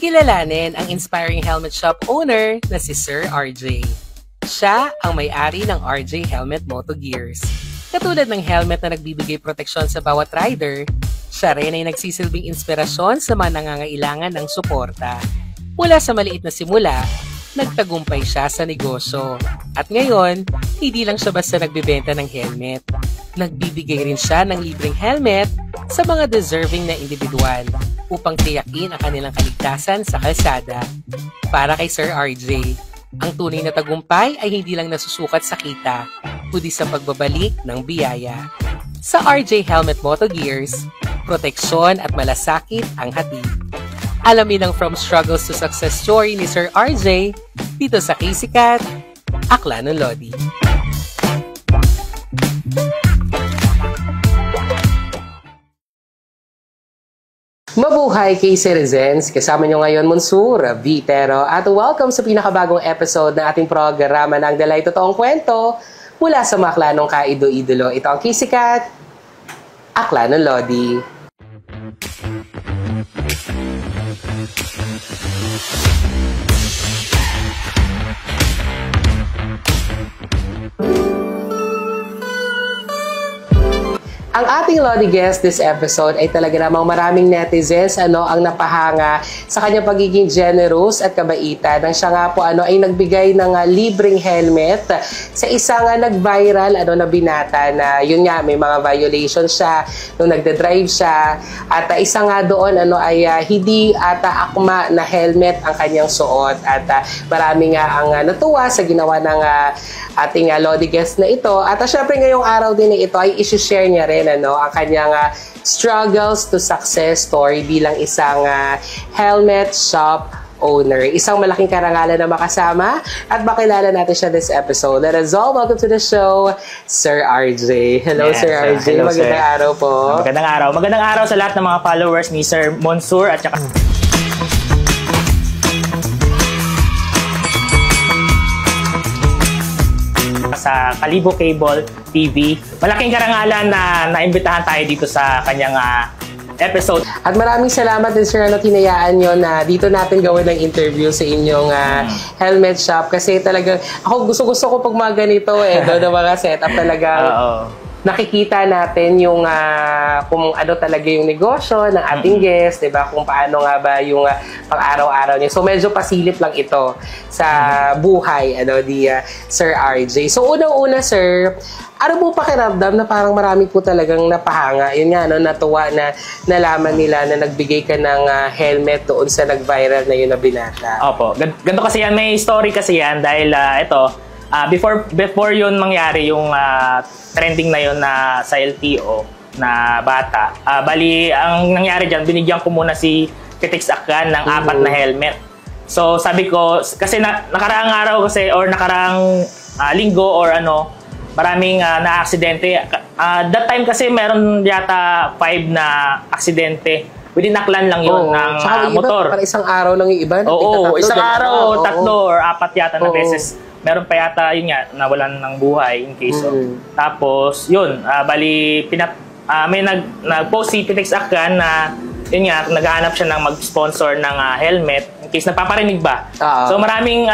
Kilalanin ang inspiring helmet shop owner na si Sir RJ. Siya ang may-ari ng RJ Helmet Moto Gears. Katulad ng helmet na nagbibigay proteksyon sa bawat rider, siya rin ay nagsisilbing inspirasyon sa mga nangangailangan ng suporta. Mula sa maliit na simula, nagtagumpay siya sa negosyo. At ngayon, hindi lang siya basta nagbibenta ng helmet. Nagbibigay rin siya ng libreng helmet sa mga deserving na individual upang tiyakin ang kanilang kaligtasan sa kalsada. Para kay Sir RJ, ang tunay na tagumpay ay hindi lang nasusukat sa kita, kundi sa pagbabalik ng biyaya. Sa RJ Helmet Moto Gears, proteksyon at malasakit ang hatid. Alamin ang from struggles to success story ni Sir RJ dito sa Kisikat, Aklan ng Lodi. Mabuhay kay citizens! Kasama nyo ngayon Monsur Vitero at welcome sa pinakabagong episode ng ating programa ng Dalay Totoong Kwento mula sa mga klanong kaido-idolo. Ito ang Kisikat, Aklan ng Lodi. Ang ating Lodi guest this episode ay talaga namang maraming netizens ang napahanga sa kanyang pagiging generous at kabaitan nang siya nga po ay nagbigay ng libreng helmet sa isang nag-viral na binata na yun nga may mga violations siya nung nagde-drive siya at isa nga doon ay hindi ata akma na helmet ang kanyang suot at marami nga ang natuwa sa ginawa ng ating Lodi guest na ito at syempre ngayong araw din na ito ay isi-share niya rin ang kanyang struggles to success story bilang isang helmet shop owner. Isang malaking karangalan na makasama at makilala natin siya this episode. Let us all welcome to the show, Sir RJ. Hello, yes, Sir RJ. Hello, magandang sir. Araw po. Magandang araw. Magandang araw sa lahat ng mga followers ni Sir Monsur at saka sa Kalibo Cable TV. Malaking karangalan na naimbitahan tayo dito sa kanyang episode. At maraming salamat din sir tinayaan nyo na dito natin gawin ng interview sa inyong helmet shop kasi talagang ako gusto ko pag mga ganito doon mga setup talaga. Nakikita natin yung kung ano talaga yung negosyo ng ating guest, 'di ba? Kung paano nga ba yung pang-araw-araw niya. So medyo pasilip lang ito sa buhay di Sir RJ. So unang-una sir, ano po pakiramdam na parang marami po talagang napahanga? Yun nga natuwa na nalaman nila na nagbigay ka ng helmet doon sa nag-viral na yun na binata. Opo. Ganito kasi yan, may story kasi yan dahil before yun mangyari yung trending na yun na sa LTO na bata. Bali, ang nangyari dyan, binigyan ko muna si Pitix Akgan ng 4 na helmet. So sabi ko, kasi nakaraang araw kasi or nakaraang linggo or maraming na-aksidente. That time kasi meron yata 5 na aksidente. Within Aklan lang yun ng motor. Para isang araw lang yung iba? Oo, isang araw, 3 or 4 yata na beses. Meron pa yata, yun nga, nawalan ng buhay in case of. Tapos, yun, bali, may nag-post si Pitix Akgan na, yun nga, naghahanap siya ng mag-sponsor ng helmet in case nagpaparinig ba. So, maraming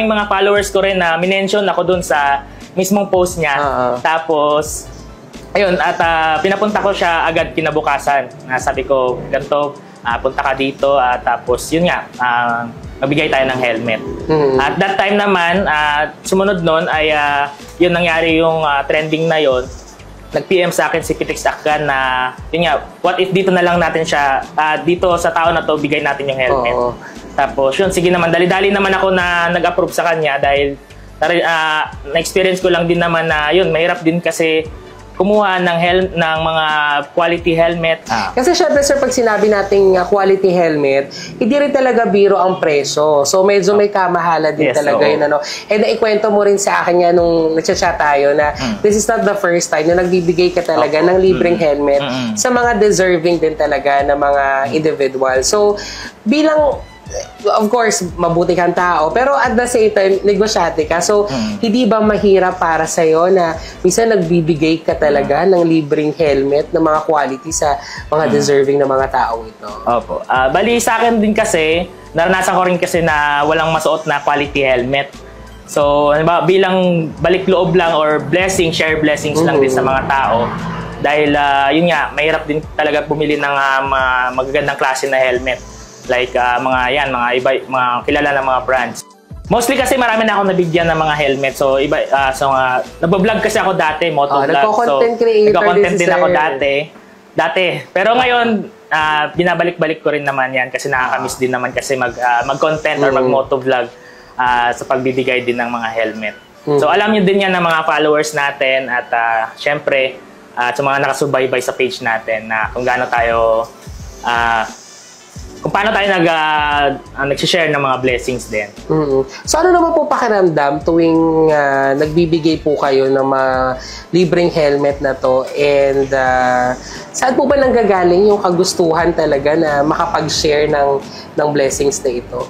mga followers ko rin na minention ako dun sa mismong post niya. Tapos, ayun, at pinapunta ko siya agad kinabukasan. Sabi ko, ganito, punta ka dito. Tapos, yun nga, magbigay tayo ng helmet. At that time naman, sumunod nun ay yun nangyari yung trending na yun. Nag-PM sa akin si Pitix Akgan na, yun nga, what if dito na lang natin siya, dito sa tao na to, bigay natin yung helmet. Tapos, yun, sige naman, dali-dali naman ako na nag-approve sa kanya dahil na-experience ko lang din naman na, yun, mahirap din kasi kumuha ng mga quality helmet. Kasi syempre sir, pag sinabi nating quality helmet, hindi rin talaga biro ang presyo. So medyo may kamahala din talaga yun. And naikwento mo rin sa akin nung nagchat tayo na this is not the first time na nagbibigay ka talaga ng libreng helmet sa mga deserving din talaga na mga individual. So bilang of course, mabuti kang tao, pero at the same time, negosyante ka. So, hindi ba mahirap para sa'yo na minsan nagbibigay ka talaga ng libreng helmet ng mga quality sa mga deserving na mga tao ito? Opo. Bali, sa akin din kasi, naranasan ko rin kasi na walang masuot na quality helmet. So, bilang balik loob lang or share blessings lang din sa mga tao. Dahil, yun nga, mahirap din talaga bumili ng magagandang klase na helmet. Like mga kilala na mga brands. Mostly kasi marami na ako nabigyan ng mga helmet. So nagbo-vlog kasi ako dati, motovlog. Nagko-content creator nagko-content din ako dati. Pero ngayon binabalik-balik ko rin naman 'yan kasi nakakamiss din naman kasi mag-content or mag-motovlog sa pagbibigay din ng mga helmet. So alam niyo din 'yan ng mga followers natin at syempre sa mga nakasubaybay sa page natin na kung gaano tayo kung paano tayo nag-share ng mga blessings din. So ano naman po pakiramdam tuwing nagbibigay po kayo ng mga libreng helmet na to and saan po ba nanggagaling yung kagustuhan talaga na makapag-share ng blessings na ito?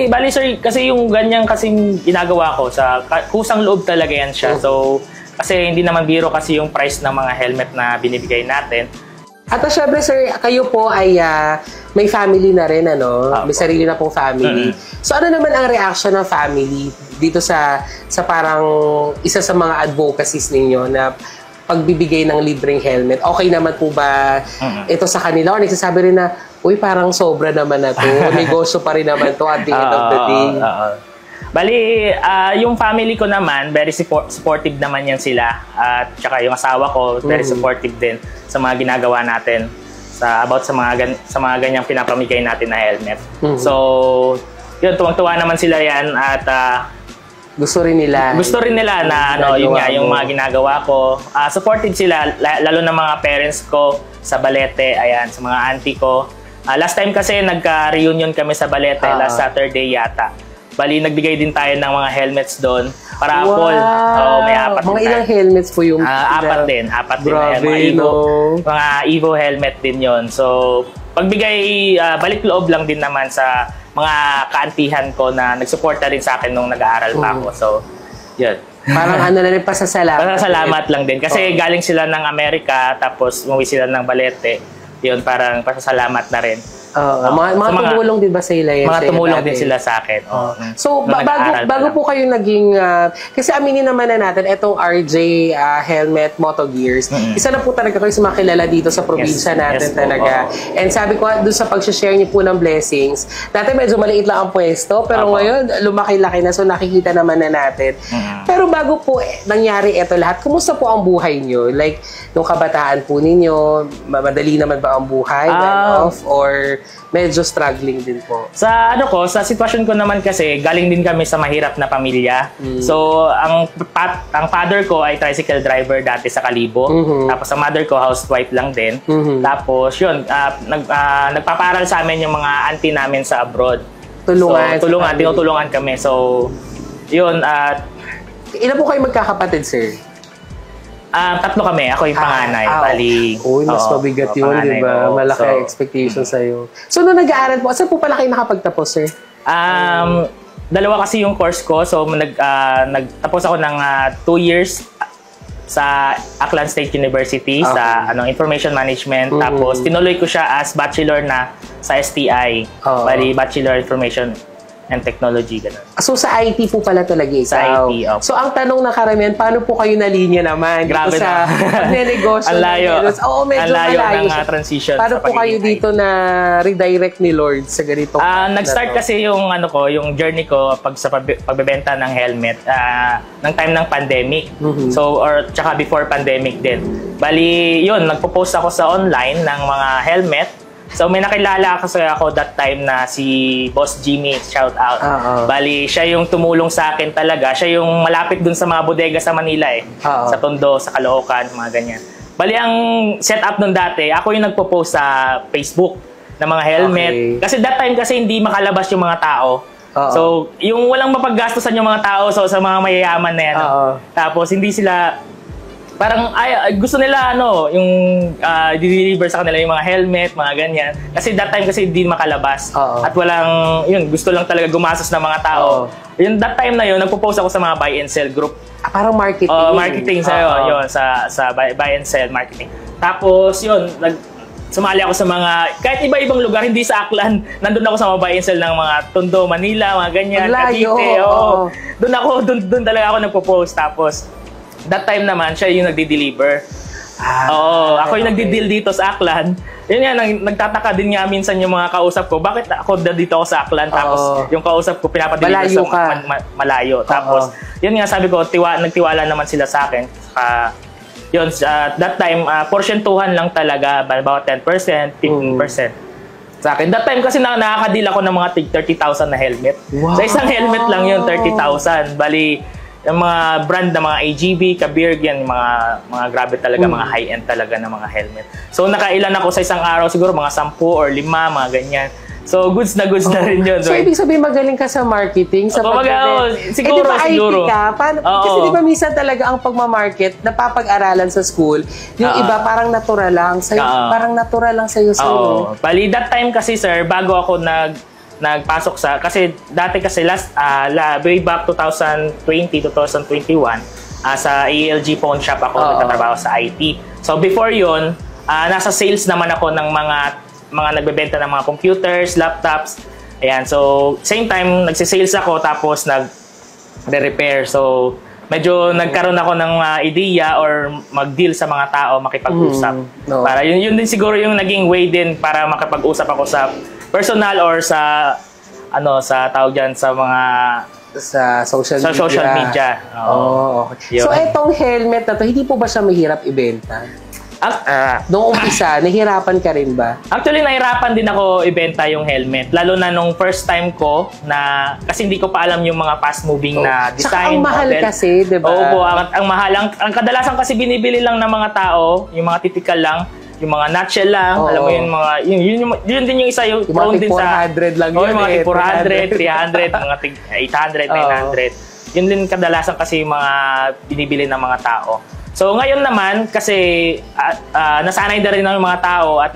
Bali sir, kasi yung ganyan kasing ginagawa ko sa kusang loob talaga yan siya. So kasi hindi naman biro kasi yung price ng mga helmet na binibigay natin. At syempre sir, kayo po ay may family na rin, ano? May sarili na pong family. So ano naman ang reaction ng family dito sa parang isa sa mga advocacies ninyo na pagbibigay ng libreng helmet? Okay naman po ba ito sa kanila? O nagsasabi rin na, uy, parang sobra naman na to. Negosyo pa rin naman to at the end of the day. Bali, yung family ko naman, very supportive naman yan sila. At saka yung asawa ko, very supportive din sa mga ginagawa natin about sa mga ganyang pinapamigay natin na helmet. So, yun, tuwang-tuwa naman sila yan at gusto rin nila na yun nga, yung mga ginagawa ko. Supportive sila, lalo na mga parents ko sa Balete, ayan, sa mga auntie ko. Last time kasi nagka-reunion kami sa Balete, last Saturday yata. Bali, nagbigay din tayo ng mga helmets doon para Apple. May apat mga ilang helmets po yung apat din grabe, mga Evo helmet din yon. So pagbigay balik loob lang din naman sa mga kaantihan ko na nagsuporta rin sa akin nung nag-aaral pa ako. So yun, parang ano na rin, pasasalamat lang din kasi galing sila ng Amerika tapos umuwi sila ng Balete. Yun, parang pasasalamat na rin. Mga tumulong din ba sa ila yan? Mga tumulong din sila sa akin. So, bago po kayo naging... kasi aminin naman na natin, itong RJ Helmet Moto Gears, isa na po talaga kayo sumakilala dito sa probinsya natin talaga. And sabi ko, doon sa pag-share niyo po ng blessings, dati medyo maliit lang ang pwesto, pero ngayon, lumaki-laki na, so nakikita naman na natin. Pero bago po nangyari ito lahat, kumusta po ang buhay niyo? Like, nung kabataan po ninyo, madali naman ba ang buhay? Or medyo struggling din po? Sa sitwasyon ko naman kasi, galing din kami sa mahirap na pamilya. So, ang father ko ay tricycle driver dati sa Kalibo. Tapos ang mother ko, housewife lang din. Tapos, yun, nagpaparal sa amin yung mga auntie namin sa abroad. Tinutulungan kami. So, yun. Ilan po kayo magkakapatid, sir? Tatlo kami. Ako yung panganay. Mas mabigat yun, di ba? Malaki ang expectation sa'yo. So, nung nag-aaral po, saan po pala kayo nakapagtapos, sir? Dalawa kasi yung course ko. So, nagtapos ako ng 2 years sa Aklan State University sa Information Management. Tapos, tinuloy ko siya as bachelor na sa STI. Bali, Bachelor Information and Technology, gano'n. So, sa IT po pala talaga ikaw? Sa IT, So, ang tanong na karamihan, paano po kayo nalinya naman? Grabe dito sa pagnenegosyo? Ang layo. Medyo malayo ng siya. transition. Paano po kayo dito na redirect ni Lord sa ganitong nag-start kasi yung yung journey ko sa pagbebenta ng helmet ng time ng pandemic. So, tsaka before pandemic din. Bali, yun, nagpo-post ako sa online ng mga helmet. So may nakilala kasi ako that time na si Boss Jimmy, shout out. Bali, siya yung tumulong sa akin talaga. Siya yung malapit dun sa mga bodega sa Manila sa Tondo, sa Caloocan, mga ganyan. Bali, ang setup nun dati, ako yung nagpo-post sa Facebook ng mga helmet. Kasi that time kasi hindi makalabas yung mga tao. So, yung walang mapaggastusan yung mga tao sa mga mayayaman na yan. Tapos hindi sila parang gusto nila yung i-deliver sa kanila yung mga helmet, mga ganyan. Kasi that time kasi hindi makalabas. At walang, yun, gusto lang talaga gumastos ng mga tao. Yung that time na yun, nagpo-post ako sa mga buy and sell group. Parang marketing. Marketing yun, sa buy and sell marketing. Tapos yun, sumali ako sa mga, kahit iba-ibang lugar, hindi sa Aklan, nandun ako sa mga buy and sell ng mga Tondo, Manila, mga ganyan, Cavite. Doon talaga ako nagpo-post. Tapos, that time naman, siya yung nagdi-deliver. Ako yung nagdi-deal dito sa Aklan. Yun nga, nagtataka din nga minsan yung mga kausap ko, bakit ako dito ako sa Aklan, tapos yung kausap ko pinapadeliver sa malayo. Tapos, yun nga sabi ko, nagtiwala naman sila sa akin. Yun, that time, porsyentuhan lang talaga, about 10%, 15%. Sa akin. That time kasi nakaka-deal ako ng mga 30,000 na helmet. Sa isang helmet lang yun, 30,000. Bali, yung mga brand na mga AGV, Kabirg, yan, mga grabe talaga, mga high-end talaga na mga helmet. So, nakailan ako sa isang araw, siguro mga 10 or 5, mga ganyan. So, goods na rin yun. So, ibig sabihin magaling ka sa marketing, sa siguro, IT ka? Kasi di ba minsan talaga ang pagmamarket, napapag-aralan sa school, yung iba parang natural lang. Parang natural lang sa'yo. Bali, that time kasi, sir, bago ako nagpasok kasi dati kasi way back 2020, 2021, sa ALG Phone Shop ako nagtatrabaho sa IT. So before yun, nasa sales naman ako ng mga nagbebenta ng mga computers, laptops. Ayan, so same time nagsisales ako tapos nagre-repair. So medyo nagkaroon ako ng idea or mag-deal sa mga tao, makipag-usap. Para yun din siguro yung naging way din para makipag-usap ako sa personal or sa tawag dyan sa mga social media. Okay. So etong helmet na to, hindi po ba siya mahirap ibenta? Noong umpisa, nahirapan ka rin ba? Actually, nahirapan din ako ibenta yung helmet. Lalo na nung first time ko na, kasi hindi ko pa alam yung mga fast-moving na design. Saka ang mahal kasi, di ba? Oo, ang mahal. Ang kadalasan kasi binibili lang ng mga tao, yung mga typical lang, yung mga nutshell lang, alam mo yung mga, yun din yung isa yung prone din sa... 400 lang yun. Yung mga 400, 300, mga 800, 900. Yun din kadalasan kasi yung mga binibili ng mga tao. So ngayon naman, kasi nasanay na rin ng mga tao at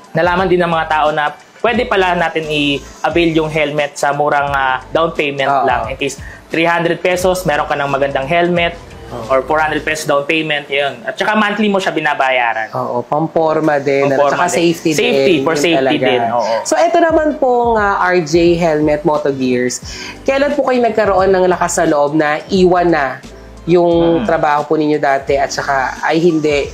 nalaman din ng mga tao na pwede pala natin i-avail yung helmet sa murang down payment lang. In case 300 pesos, meron ka ng magandang helmet, or 400 pesos down payment, yun. At saka monthly mo siya binabayaran. Pamporma din. At saka safety din. For safety din. So, ito naman pong RJ Helmet Moto Gears. Kailan po kayo nagkaroon ng lakas sa loob na iwan na yung trabaho po ninyo dati at saka, ay hindi,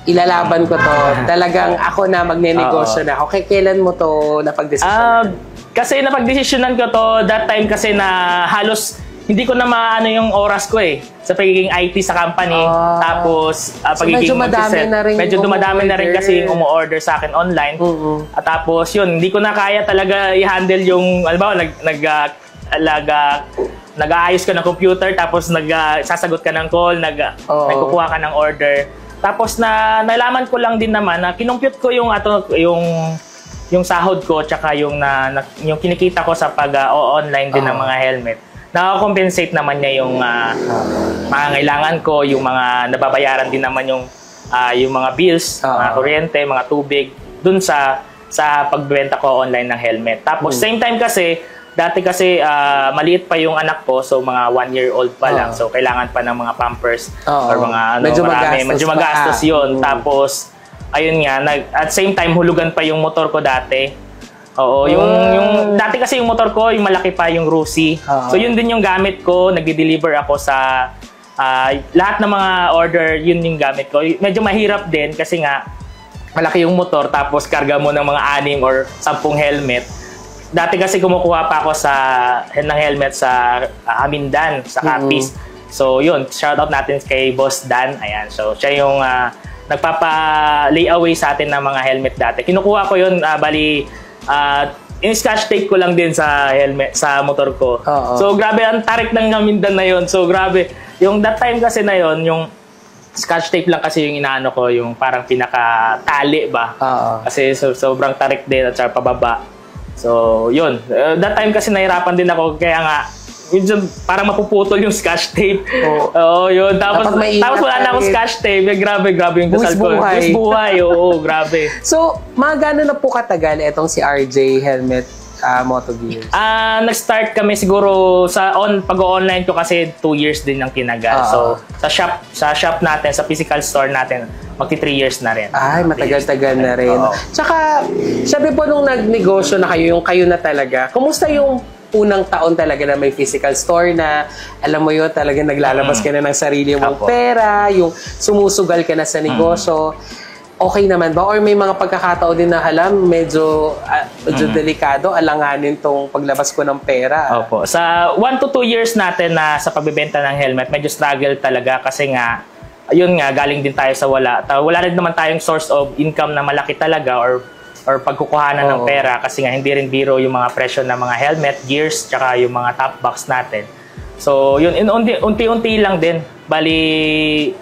ilalaban ko to. Talagang ako na magne-negosyo na. Okay, kailan mo to napag-desisyonan? Kasi napag-desisyonan ko to, that time kasi na halos hindi ko na maano yung oras ko sa pagiging IT sa company. Tapos pagiging medyo dumadami na rin kasi yung umu-order sa akin online. At tapos yun, hindi ko na kaya talaga i-handle yung, alam nag-aayos ka ng computer, tapos sasagot ka ng call, nagkukuha ka ng order. Tapos nalaman ko lang din naman na kinumpute ko yung sahod ko, tsaka yung kinikita ko sa pag-online din ng mga helmet. Nakakompensate naman niya yung pangangailangan ko, yung mga nababayaran din naman yung mga bills, mga kuryente, mga tubig, dun sa pagbebenta ko online ng helmet. Tapos same time kasi, dati kasi maliit pa yung anak ko, so mga 1-year-old pa lang, so kailangan pa ng mga pampers or mga medyo magastos yun. Tapos, ayun nga, at same time hulugan pa yung motor ko dati. Yung dati kasi yung motor ko, yung malaki pa yung Rusi. So yun din yung gamit ko, nagde-deliver ako sa lahat ng mga order, yun yung gamit ko. Medyo mahirap din kasi nga malaki yung motor tapos karga mo ng mga 6 or 10 helmet. Dati kasi kumukuha pa ako ng helmet sa Amindan, sa Capiz. So yun, shoutout natin kay Boss Dan. Ayan, so siya yung nagpapa-layaway sa atin ng mga helmet dati. Kinukuha ko yun, in-scotch tape ko lang din sa helmet, sa motor ko. So grabe, ang tarik ng Amindan na yun. So grabe, yung that time kasi na yun, yung scotch tape lang kasi yung inaano ko, yung parang pinaka-tali ba? Kasi sobrang tarik din at saka pababa. So yun, that time kasi nahirapan din ako, kaya nga medyo parang mapuputol yung scotch tape. Oo, yun. Tapos wala na akong scotch tape. Grabe yung dasal ko. Buwis buhay. Oo, grabe. So, mga gano'n na po katagal itong si RJ Helmet Moto Gears? Nag-start kami siguro pag-online ko kasi 2 years din ang tinagal. So, sa shop natin, sa physical store natin, magti 3 years na rin. Ay, matagal-tagal na rin. Tsaka, sabi po nung nagnegosyo na kayo, yung kayo na talaga, kumusta yung unang taon talaga na may physical store na, alam mo yun, talaga naglalabas ka na ng sarili mong pera, yung sumusugal ka na sa negosyo. Okay naman ba? Or may mga pagkakataon din na medyo delikado, alanganin tong paglabas ko ng pera? Opo. Sa 1 to 2 years natin na sa pagbebenta ng helmet, medyo struggle talaga kasi nga, yun nga, galing din tayo sa wala. Wala rin naman tayong source of income na malaki talaga or pagkukuhanan ng pera kasi nga hindi rin biro yung mga presyo ng mga helmet, gears, tsaka yung mga top box natin. So, yun, unti-unti lang din. Bali,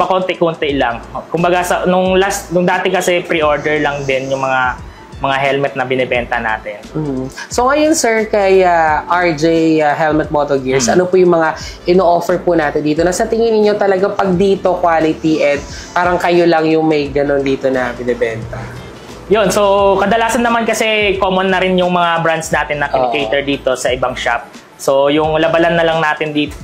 pakonti-konti lang. Kumbaga, nung dati kasi pre-order lang din yung mga helmet na binibenta natin. So ngayon sir, kay RJ Helmet Moto Gears, ano po yung mga ino-offer po natin dito? Na sa tingin niyo talaga pag dito quality and parang kayo lang yung may ganun dito na binibenta? Yun, so kadalasan naman kasi common na rin yung mga brands natin na kinikater dito sa ibang shop. So yung labanan na lang natin dito,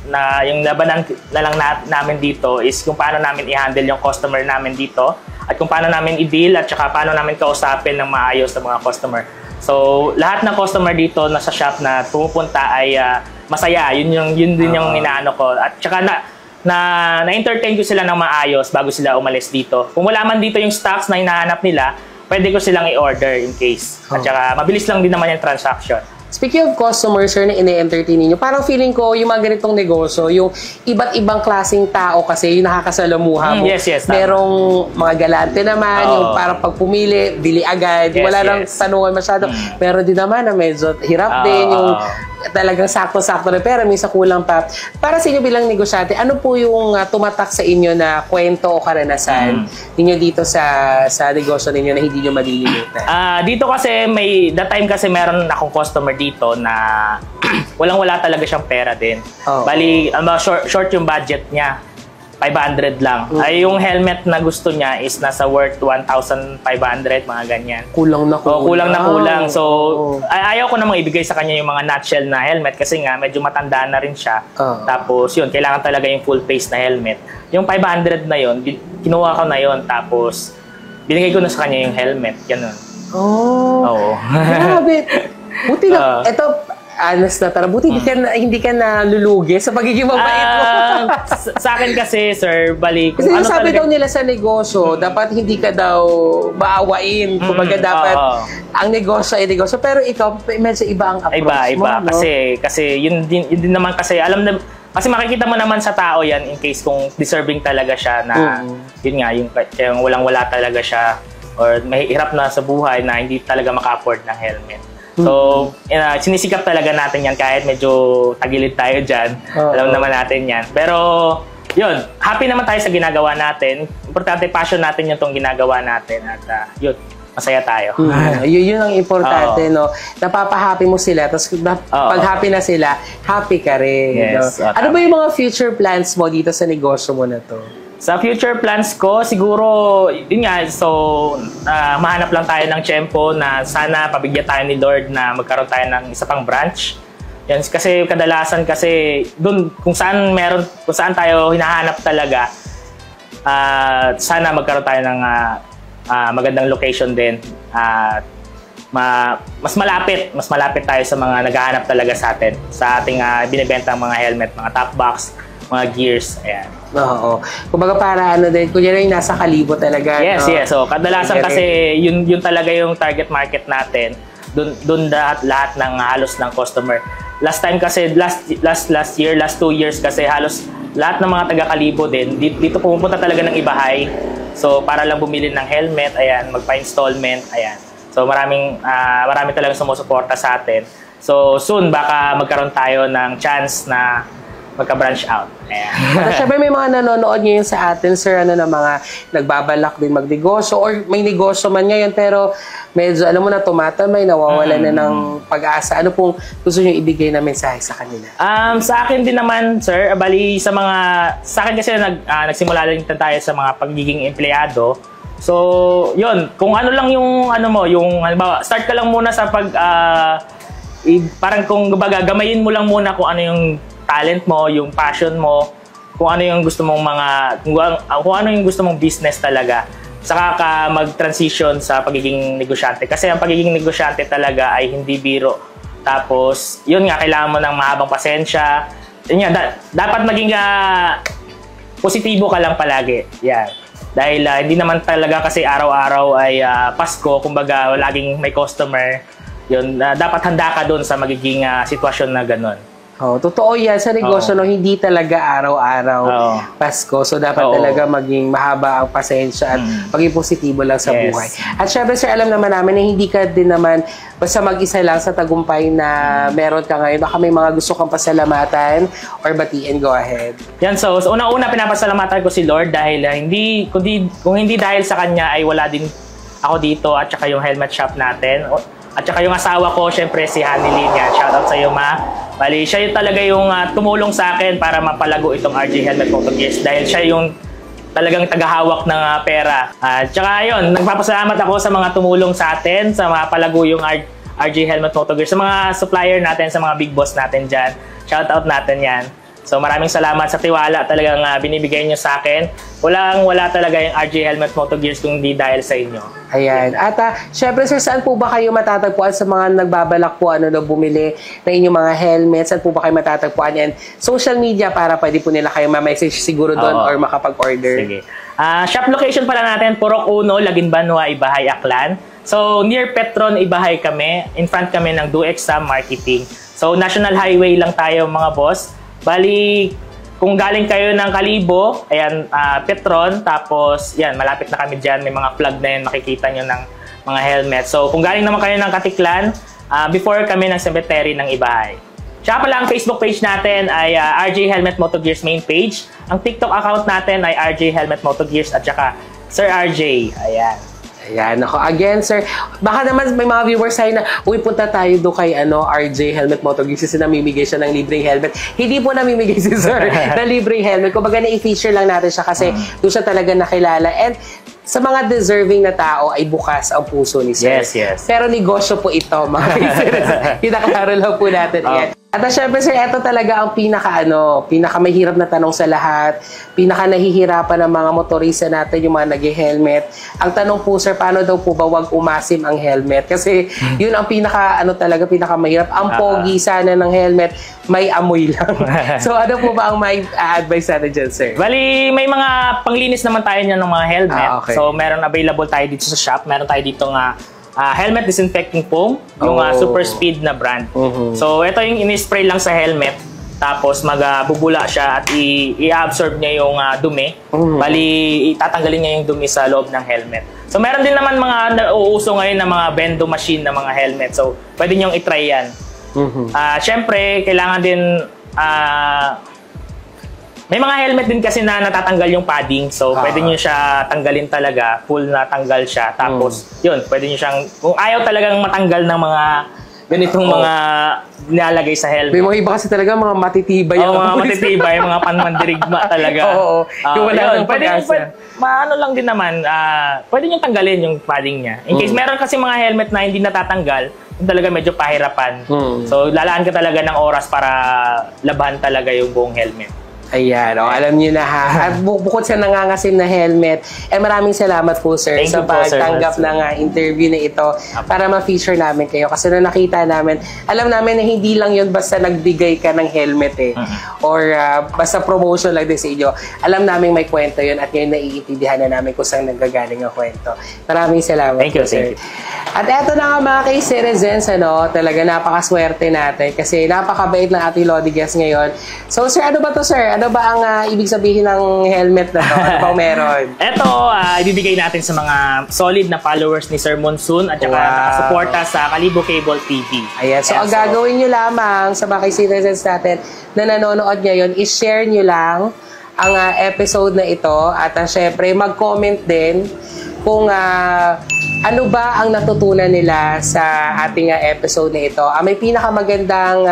namin dito is kung paano namin i-handle yung customer namin dito at kung paano namin i-deal at saka paano namin kausapin ng maayos ng mga customer. So lahat ng customer dito na sa shop na pumupunta ay masaya. Yun din yung inaano ko. At saka na-entertain ko sila ng maayos bago sila umalis dito. Kung wala man dito yung stocks na hinahanap nila, pwede ko silang i-order in case. At saka mabilis lang din naman yung transaction. Speaking of customers, sir, na ine-entertain ninyo, parang feeling ko yung mga ganitong negosyo, yung iba't ibang klaseng tao kasi yung nakakasalamuha mo. Yes, merong mga galante naman, yung parang pag pumili, bili agad, wala lang tanungan masyado. Pero din naman na medyo hirap din, yung talagang sakto-sakto na pera, minsan kulang pa. Para sa inyo bilang negosyante, ano po yung tumatak sa inyo na kwento o karanasan ninyo dito sa negosyo ninyo na hindi nyo malilimutan? Dito kasi that time kasi meron akong customer dito na walang-wala talaga siyang pera din. Bali, short yung budget niya. 500 lang. Ay yung helmet na gusto niya is nasa worth 1,500, mga ganyan. Kulang na kulang. Kulang na kulang. So, ayaw ko namang ibigay sa kanya yung mga nutshell na helmet kasi nga medyo matanda na rin siya. Tapos yun, kailangan talaga yung full face na helmet. Yung 500 na yun, kinuha ko na yun. Tapos, binigay ko na sa kanya yung helmet. Ganun. Oo. Grabe. Buti na. Ito, honest na tara. Buti hindi ka nalulugi sa pagiging mabait mo. Sa akin kasi, sir, balik. Kasi sabi daw nila sa negosyo, dapat hindi ka daw maawain. Kumbaga dapat ang negosyo ay negosyo. Pero ikaw, medyo iba ang approach mo. Iba. No? Kasi yun din naman kasi, kasi makikita mo naman sa tao yan in case kung deserving talaga siya na, yun nga, yung walang-wala talaga siya or mahirap na sa buhay na hindi talaga maka-afford ng helmet. So, sinisikap talaga natin yan kahit medyo tagilid tayo dyan. Alam naman natin yan. Pero, yun, happy naman tayo sa ginagawa natin. Importante, passion natin yung itong ginagawa natin. At yun, masaya tayo. Yun ang importante, no? Napapahappy mo sila. Tapos, pag happy na sila, happy ka rin. Yes, no? Ano ba yung mga future plans mo dito sa negosyo mo na to? Sa future plans ko, siguro, yun nga, so, mahanap lang tayo ng tiyempo na sana pabigyan tayo ni Lord na magkaroon tayo ng isa pang branch. Yan, kasi kadalasan kasi, dun, kung saan tayo hinahanap talaga, sana magkaroon tayo ng magandang location din. Mas malapit tayo sa mga naghahanap talaga sa atin, sa ating binibenta mga helmet, mga top box, mga gears, ayan. Oo. Kumbaga para din, kunyari yung nasa Kalibo talaga. Yes. So, kadalasan kasi yun talaga yung target market natin. Doon lahat ng halos ng customer. Last time kasi, last year, last 2 years kasi halos lahat ng mga taga-Kalibo din, dito pumupunta talaga ng Ibahay. So, para lang bumili ng helmet, ayan, magpa-installment, ayan. So, marami talagang sumusuporta sa atin. So, soon, baka magkaroon tayo ng chance na magka-branch out. Ayan. At syempre may mga nanonood ngayon sa atin, sir, na mga nagbabalak din magnegosyo or may negosyo man ngayon pero medyo, alam mo na, tumatamay, nawawala na ng pag-asa. Ano pong gusto nyo ibigay na mensahe sa kanila? Sa akin din naman, sir, bali sa akin kasi nagsimula rin tayo sa mga pagiging empleyado. So, yun, kung ano lang yung, halimbawa, start ka lang muna sa parang kung gamayin mo lang muna kung ano yung talent mo, yung passion mo, kung ano yung gusto mong kung ano yung gusto mong business talaga. Saka ka mag-transition sa pagiging negosyante. Kasi ang pagiging negosyante talaga ay hindi biro. Tapos, yun nga, kailangan mo ng mahabang pasensya. Yun nga, dapat maging positibo ka lang palagi. Yan. Dahil hindi naman talaga kasi araw-araw ay Pasko, kumbaga laging may customer. Yun, dapat handa ka doon sa magiging sitwasyon na ganun. Oh, totoo yan sa negosyo, no, hindi talaga araw-araw Pasko. So dapat talaga maging mahaba ang pasensya at maging positibo lang sa buhay. At syempre sir, alam naman namin na hindi ka din naman basta mag-isa lang sa tagumpay na meron ka ngayon. Baka may mga gusto kang pasalamatan or batiin, go ahead. Yan, so una-una pinapasalamatan ko si Lord dahil kung hindi dahil sa kanya ay wala din ako dito at saka yung helmet shop natin. At saka yung asawa ko, syempre si Hanilyn, yan. Shoutout sa iyo, ma. Bali, siya yung talaga yung tumulong sa akin para mapalago itong RJ Helmet Moto Gears dahil siya yung talagang tagahawak ng pera. At saka yun, nagpapasalamat ako sa mga tumulong sa atin, sa mapalago yung RJ Helmet Moto Gears, sa mga supplier natin, sa mga big boss natin dyan. Shoutout natin yan. So maraming salamat sa tiwala talagang binibigay nyo sa akin. Wala talaga yung RJ Helmet Moto Gears kung hindi dahil sa inyo. Ayan. At syempre sir, saan po ba kayo matatagpuan sa mga nagbabalak po na bumili ng inyong mga helmets? Saan po ba kayo matatagpuan? And social media para pwede po nila kayo ma-message siguro doon or makapag-order. Sige. Shop location pala natin, Purok 1, Laguimbanwa, Ibahay, Aklan. So near Petron, Ibahay kami. In front kami ng DoExam Marketing. So National Highway lang tayo mga boss. Bali, kung galing kayo ng Kalibo, ayan, Petron, tapos yan, malapit na kami dyan, may mga plug na yan, makikita nyo ng mga helmet. So, kung galing naman kayo ng Katiklan, before kami ng cemetery ng Ibahay. Tsaka pala ang Facebook page natin ay RJ Helmet Moto Gears main page. Ang TikTok account natin ay RJ Helmet Moto Gears at saka Sir RJ. Ayan. Ayan, ako. Again, sir, baka naman may mga viewers tayo na, uy, punta tayo do kay RJ Helmet Moto Gears kasi namimigay siya ng libreng helmet. Hindi po namimigay si sir na libreng helmet. Kumbaga na-i-feature lang natin siya kasi doon siya talaga nakilala. And sa mga deserving na tao ay bukas ang puso ni sir. Yes. Pero negosyo po ito, mga listeners. Kinaklaro lang po natin yan. At syempre sir, ito talaga ang pinakamahirap na tanong sa lahat. Pinaka nahihirapan ng mga motorista natin, yung mga nag-helmet. Ang tanong po sir, paano daw po ba wag umasim ang helmet? Kasi yun ang pinakamahirap. Ang pogi sana ng helmet, may amoy lang. So ano po ba ang may advice sana dyan sir? Bali, may mga panglinis naman tayo niyan ng mga helmet. Okay. So meron available tayo dito sa shop. Meron tayo dito helmet disinfecting foam, yung super speed na brand. So ito yung ini-spray lang sa helmet, tapos magbubula siya at i-absorb niya yung dumi. Bali, itatanggalin niya yung dumi sa loob ng helmet. So meron din naman mga nauuso ngayon na mga bendo machine na mga helmet. So pwede niyong i-try yan. Syempre, kailangan din may mga helmet din kasi na natatanggal yung padding. So, pwede nyo siya tanggalin talaga. Full na tanggal siya. Tapos, yun, pwede nyo siyang, kung ayaw talagang matanggal ng mga ganitong mga nilalagay sa helmet. May mga iba kasi talaga mga matitibay. Mga matitibay, mga panmandirigma talaga. Yung wala ng pag-asa. Ano lang din naman, pwede nyo tanggalin yung padding niya. In case meron kasi mga helmet na hindi natatanggal, yung talaga medyo pahirapan. So, lalaan ka talaga ng oras para labahan talaga yung buong helmet. Ayan, alam niyo na ha. At bukod sa nangangasim na helmet, maraming salamat po sir sa pagtanggap ng interview na ito para ma-feature namin kayo. Kasi na nakita namin, alam namin na hindi lang yun basta nagbigay ka ng helmet or basta promotion lang din sa inyo. Alam namin may kwento yun at ngayon naiintindihan na namin kung saan nanggagaling ang kwento. Maraming salamat Thank you. sir. At eto na nga mga citizens, talaga napakaswerte natin kasi napakabait ng ating Lodi guest ngayon. So sir, ano ba to sir? Ano ba ang ibig sabihin ng helmet na to? Ano bang meron? Ito, ibibigay natin sa mga solid na followers ni Sir Monsoon at saka nakasuporta sa Kalibo Cable TV. Ayan, so ang gagawin nyo lamang sa mga citizens natin na nanonood ngayon, i-share nyo lang ang episode na ito at syempre mag-comment din kung ano ba ang natutunan nila sa ating episode na ito. May pinakamagandang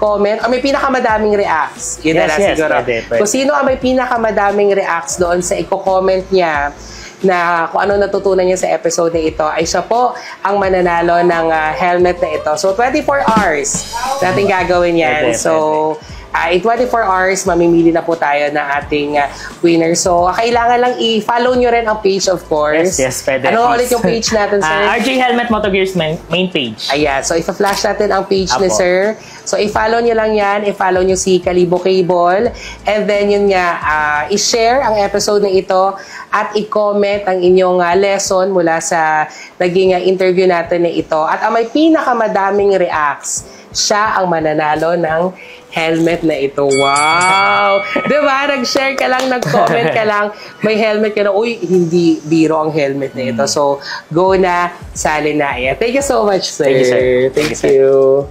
comment, may pinakamadaming reacts. Yun na siguro. Pwede. Kung sino ang may pinakamadaming reacts doon sa i-comment niya na kung ano natutunan niya sa episode na ito, ay siya po ang mananalo ng helmet na ito. So, 24 hours natin gagawin yan. So, in 24 hours, mamimili na po tayo ng ating winner. So, kailangan lang i-follow nyo rin ang page, of course. Yes, pwede. Ano ulit yung page natin, sir? RJ Helmet Moto Gears main page. Ayan. So, i-flash natin ang page ni sir. So, i-follow nyo lang yan. I-follow nyo si Kalibo Cable. And then, yun nga, i-share ang episode na ito at i-comment ang inyong lesson mula sa naging interview natin na ito. At ang may pinakamadaming reacts, siya ang mananalo ng helmet na ito. Wow! Diba? Nag-share ka lang, nag-comment ka lang, may helmet ka na, uy, hindi biro ang helmet na ito. So, go na, sali na. Thank you so much, sir. Thank you, sir. Thank you.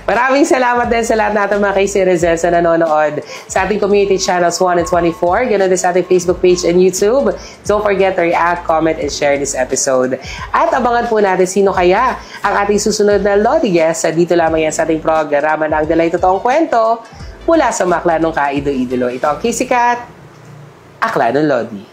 Maraming salamat din sa lahat natin mga kay-citizens na nanonood sa ating community channels 1 and 24. Ganun din sa ating Facebook page and YouTube. Don't forget to react, comment, and share this episode. At abangan po natin sino kaya ang ating susunod na Lodi guest. Dito lamang yan sa ating programa na ang Dalay Totoong Kwento mula sa Maklanong Kaido-Idolo. Ito ang Kisikat, Akla ng Lodi.